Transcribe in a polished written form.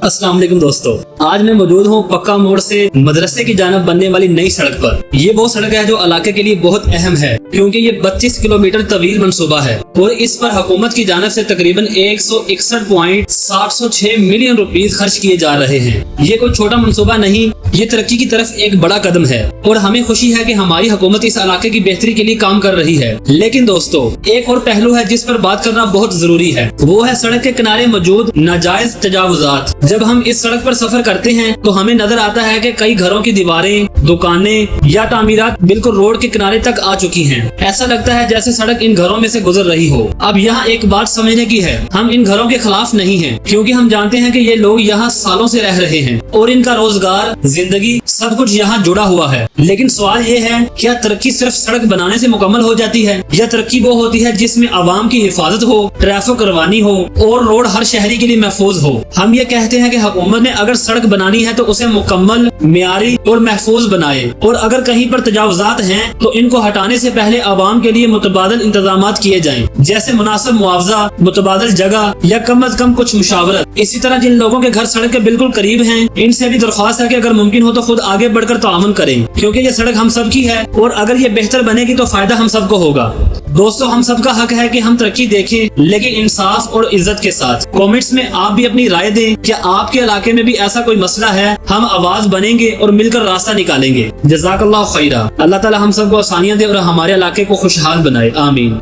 अस्सलाम वालेकुम दोस्तों, आज मैं मौजूद हूँ पक्का मोड़ से मदरसे की जानब बनने वाली नई सड़क पर। ये वो सड़क है जो इलाके के लिए बहुत अहम है क्योंकि ये 32 किलोमीटर तवील मंसूबा है और इस पर हुकूमत की जानब से तकरीबन 161.706 मिलियन रुपीस खर्च किए जा रहे हैं। ये कोई छोटा मंसूबा नहीं, ये तरक्की की तरफ एक बड़ा कदम है और हमें खुशी है कि हमारी हुकूमत इस इलाके की बेहतरी के लिए काम कर रही है। लेकिन दोस्तों, एक और पहलू है जिस पर बात करना बहुत जरूरी है, वो है सड़क के किनारे मौजूद नाजायज तजावुजात। जब हम इस सड़क पर सफर करते हैं तो हमें नजर आता है कि कई घरों की दीवारें, दुकानें या तामीरात बिल्कुल रोड के किनारे तक आ चुकी हैं। ऐसा लगता है जैसे सड़क इन घरों में से गुजर रही हो। अब यहाँ एक बात समझने की है, हम इन घरों के खिलाफ नहीं हैं क्योंकि हम जानते हैं कि ये लोग यहाँ सालों से रह रहे हैं और इनका रोजगार, जिंदगी सब कुछ यहाँ जुड़ा हुआ है। लेकिन सवाल ये है, क्या तरक्की सिर्फ सड़क बनाने से मुकम्मल हो जाती है या तरक्की वो होती है जिसमें आवाम की हिफाजत हो, ट्रैफिक रवानी हो और रोड हर शहरी के लिए महफूज हो। हम ये कहते हैं कि हुकूमत ने अगर सड़क बनानी है तो उसे मुकम्मल, मियारी और महफूज बनाए और अगर कहीं पर तजावुजात हैं तो इनको हटाने से पहले आवाम के लिए मुतबादल इंतजामात किए जाएं, जैसे मुनासिब मुआवजा, मुतबादल जगह या कम अज कम कुछ मुशावरत। इसी तरह जिन लोगों के घर सड़क के बिल्कुल करीब हैं, इनसे भी दरख्वास्त है कि अगर मुमकिन हो तो खुद आगे बढ़कर ताउन करें क्योंकि ये सड़क हम सब की है और अगर ये बेहतर बनेगी तो फायदा हम सबको होगा। दोस्तों, हम सबका हक है कि हम तरक्की देखें लेकिन इंसाफ और इज्जत के साथ। कमेंट्स में आप भी अपनी राय दें, क्या आपके इलाके में भी ऐसा कोई मसला है? हम आवाज बनेंगे और मिलकर रास्ता निकालेंगे। जज़ाकल्लाह खैरा। अल्लाह ताला हम सबको आसानियां दे और हमारे इलाके को खुशहाल बनाए। आमीन।